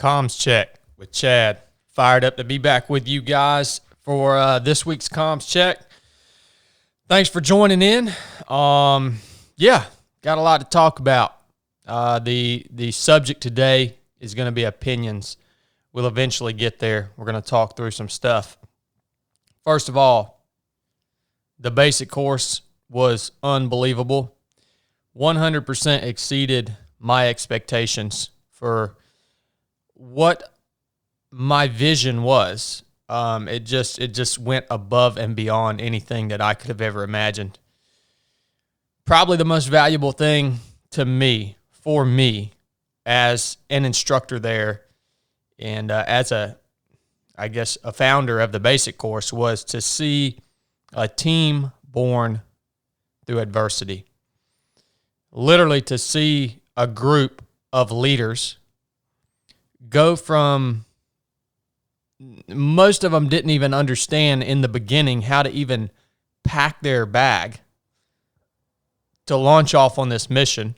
Comms Check with Chad. Fired up to be back with you guys for this week's Comms Check. Thanks for joining in. Got a lot to talk about. The subject today is going to be opinions. We'll eventually get there. We're going to talk through some stuff. First of all, the basic course was unbelievable. 100% exceeded my expectations for what my vision was. It just went above and beyond anything that I could have ever imagined. Probably the most valuable thing to me, for me, as an instructor there, and as a founder of the basic course, was to see a team born through adversity. Literally to see a group of leaders go from, most of them didn't even understand in the beginning how to even pack their bag to launch off on this mission,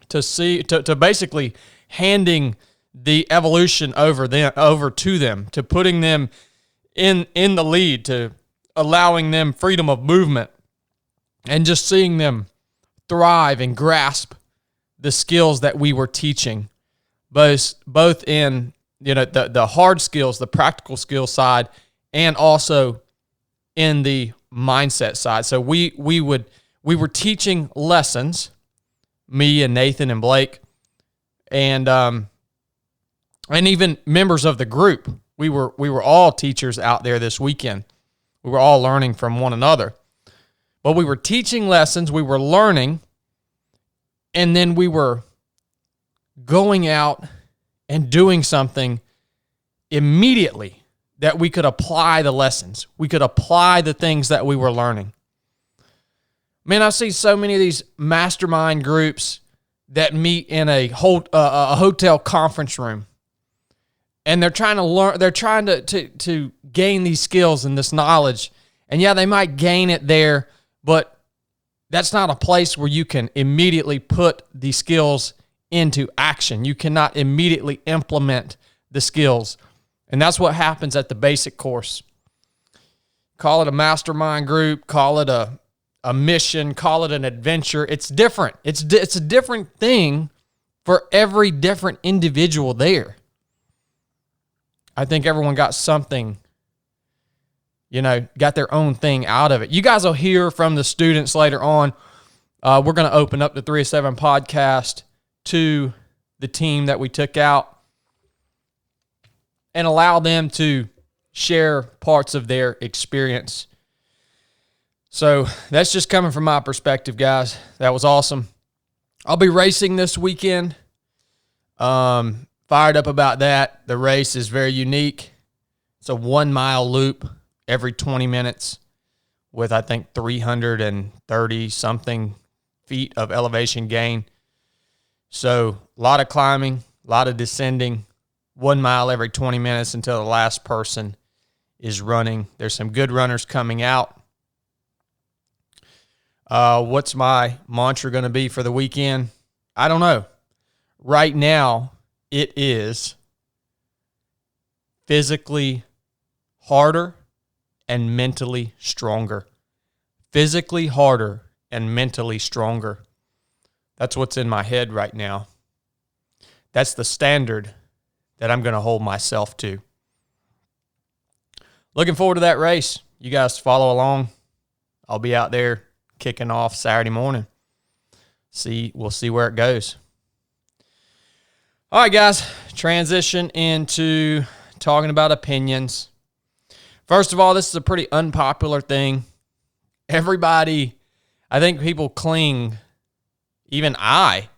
to basically handing the evolution over to them, to putting them in the lead, to allowing them freedom of movement, and just seeing them thrive and grasp the skills that we were teaching, both in the hard skills, the practical skill side, and also in the mindset side. So we were teaching lessons, me and Nathan and Blake, and even members of the group. We were all teachers out there this weekend. We were all learning from one another. But we were teaching lessons, we were learning, and then we were going out and doing something immediately that we could apply the lessons. We could apply the things that we were learning. Man, I see so many of these mastermind groups that meet in a hotel conference room, and they're trying to learn. They're trying to gain these skills and this knowledge, and yeah, they might gain it there, but that's not a place where you can immediately put the skills into action. You cannot immediately implement the skills, and that's what happens at the basic course. Call it a mastermind group, call it a mission, call it an adventure. It's different. It's a different thing for every different individual there. I think everyone got something, got their own thing out of it. You guys will hear from the students later on. We're going to open up the 307 podcast to the team that we took out and allow them to share parts of their experience. So that's just coming from my perspective, guys. That was awesome. I'll be racing this weekend. Fired up about that. The race is very unique. It's a 1 mile loop every 20 minutes with, I think, 330 something feet of elevation gain. So a lot of climbing, a lot of descending, 1 mile every 20 minutes until the last person is running. There's some good runners coming out. What's my mantra going to be for the weekend? I don't know. Right now, it is physically harder and mentally stronger. Physically harder and mentally stronger. That's what's in my head right now. That's the standard that I'm going to hold myself to. Looking forward to that race. You guys follow along. I'll be out there kicking off Saturday morning. We'll see where it goes. All right, guys, transition into talking about opinions. First of all, this is a pretty unpopular thing. Everybody, I think people cling, even I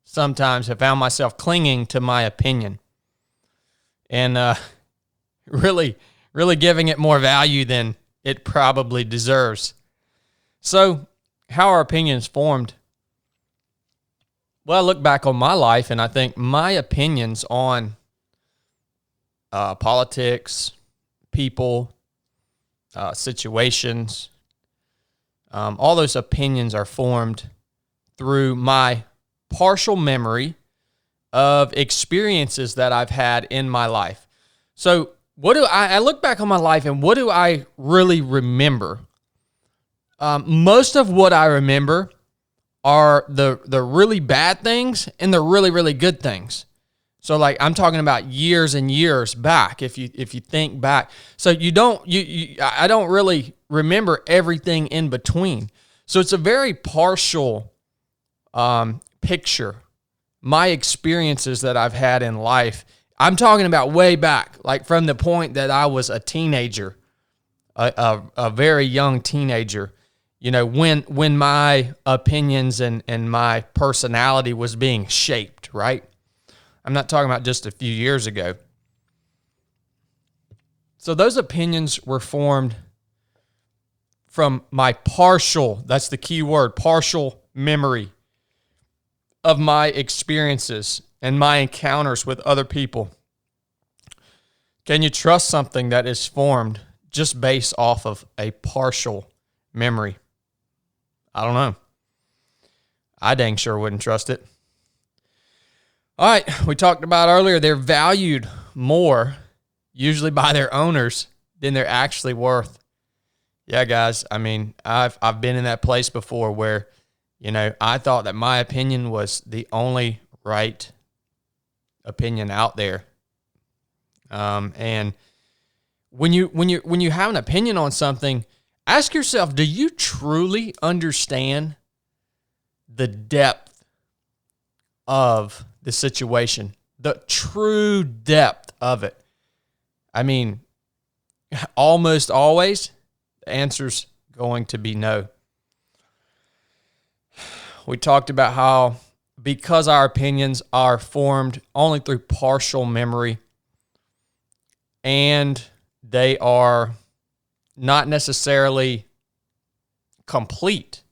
sometimes have found myself clinging to my opinion and really giving it more value than it probably deserves. So, how are opinions formed? Well, I look back on my life, and I think my opinions on politics, people, situations, all those opinions are formed through my partial memory of experiences that I've had in my life. So what do I look back on my life and what do I really remember? Most of what I remember are the really bad things and the really, really good things. So like I'm talking about years and years back, if you think back. So I don't really remember everything in between. So it's a very partial picture. My experiences that I've had in life, I'm talking about way back, like from the point that I was a teenager, a very young teenager, when my opinions and my personality was being shaped, right? I'm not talking about just a few years ago. So those opinions were formed from my partial, that's the key word, partial memory of my experiences and my encounters with other people. Can you trust something that is formed just based off of a partial memory? I don't know. I dang sure wouldn't trust it. All right, we talked about earlier, they're valued more, usually by their owners, than they're actually worth. Yeah, guys, I mean, I've been in that place before where, I thought that my opinion was the only right opinion out there. And when you have an opinion on something, ask yourself, do you truly understand the depth of the situation, the true depth of it? I mean, almost always, the answer's going to be no. We talked about how because our opinions are formed only through partial memory and they are not necessarily complete,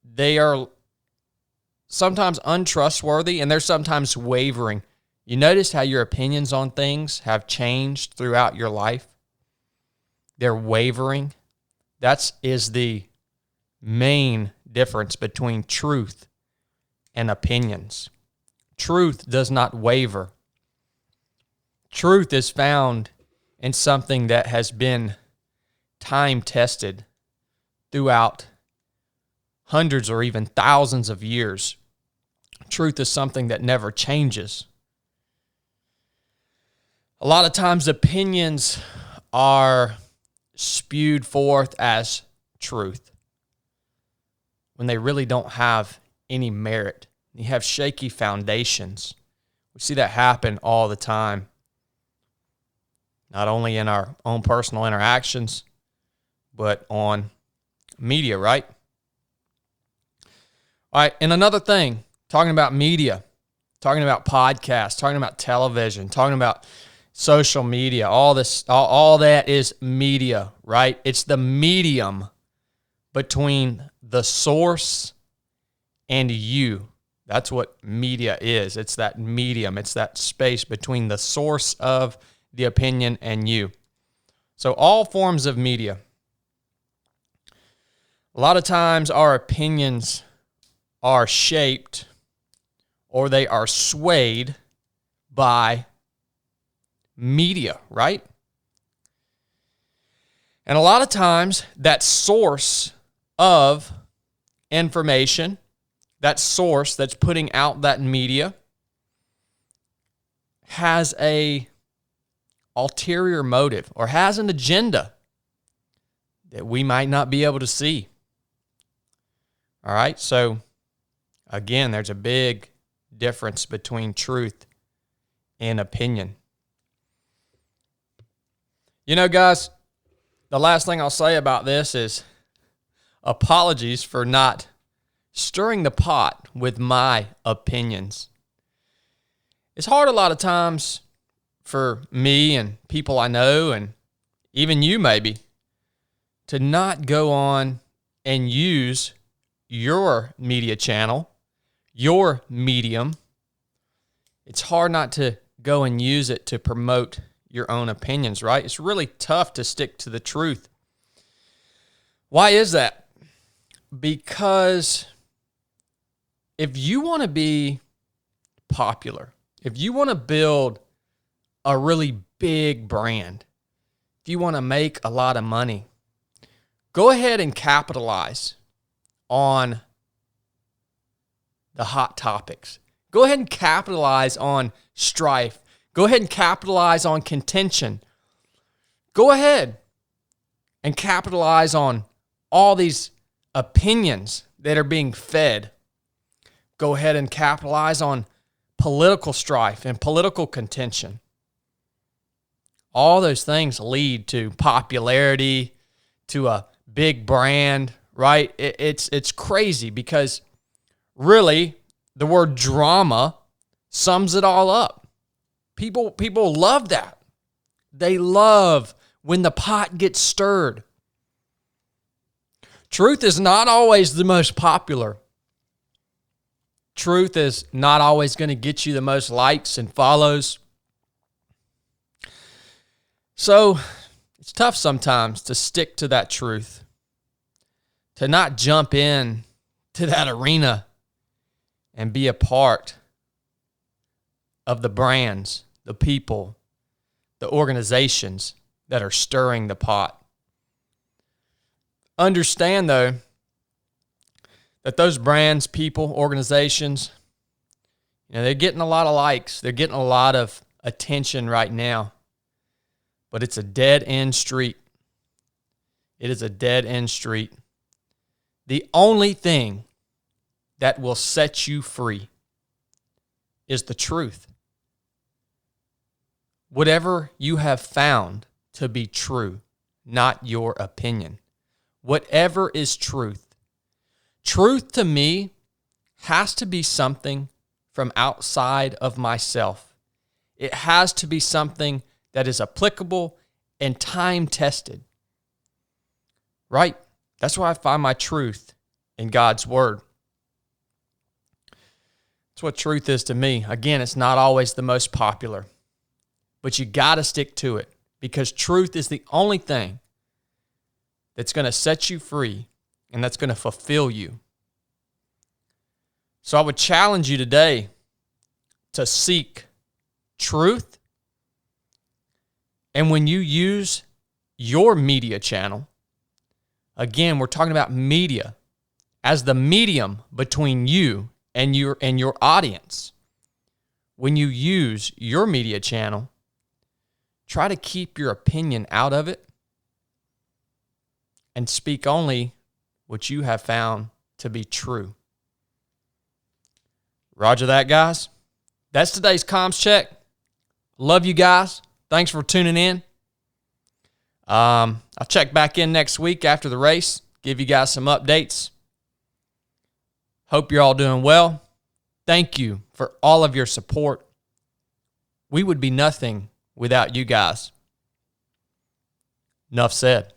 they are sometimes untrustworthy and they're sometimes wavering. You notice how your opinions on things have changed throughout your life? They're wavering. That is the main difference between truth and opinions. Truth does not waver. Truth is found in something that has been time tested throughout hundreds or even thousands of years. Truth is something that never changes. A lot of times opinions are spewed forth as truth when they really don't have any merit. You have shaky foundations. We see that happen all the time, not only in our own personal interactions, but on media, right? All right, and another thing, talking about media, talking about podcasts, talking about television, talking about social media, all this, all that is media, right? It's the medium between the source and you. That's what media is. It's that medium. It's that space between the source of the opinion and you. So all forms of media. A lot of times our opinions are shaped or they are swayed by media, right? And a lot of times that source of information, that source that's putting out that media, has a ulterior motive or has an agenda that we might not be able to see. All right, so again, there's a big difference between truth and opinion. Guys, the last thing I'll say about this is apologies for not stirring the pot with my opinions. It's hard a lot of times for me and people I know, and even you maybe, to not go on and use your media channel, your medium. It's hard not to go and use it to promote your own opinions, right? It's really tough to stick to the truth. Why is that? Because if you want to be popular, if you want to build a really big brand, if you want to make a lot of money, go ahead and capitalize on the hot topics. Go ahead and capitalize on strife. Go ahead and capitalize on contention. Go ahead and capitalize on all these opinions that are being fed. Go ahead and capitalize on political strife and political contention. All those things lead to popularity, to a big brand, right? It's crazy because really the word drama sums it all up. People love that. They love when the pot gets stirred. Truth is not always the most popular. Truth is not always going to get you the most likes and follows. So it's tough sometimes to stick to that truth, to not jump in to that arena and be a part of the brands, the people, the organizations that are stirring the pot. Understand, though, that those brands, people, organizations, they're getting a lot of likes. They're getting a lot of attention right now. But it's a dead-end street. It is a dead-end street. The only thing that will set you free is the truth. Whatever you have found to be true, not your opinion. Whatever is truth. Truth to me has to be something from outside of myself. It has to be something that is applicable and time-tested. Right? That's where I find my truth in God's Word. That's what truth is to me. Again, it's not always the most popular, but you got to stick to it because truth is the only thing that's going to set you free and that's going to fulfill you. So I would challenge you today to seek truth. And when you use your media channel, again, we're talking about media as the medium between you and your audience. When you use your media channel, try to keep your opinion out of it and speak only what you have found to be true. Roger that, guys. That's today's comms check. Love you guys. Thanks for tuning in. I'll check back in next week after the race, give you guys some updates. Hope you're all doing well. Thank you for all of your support. We would be nothing without you guys. Nuff said.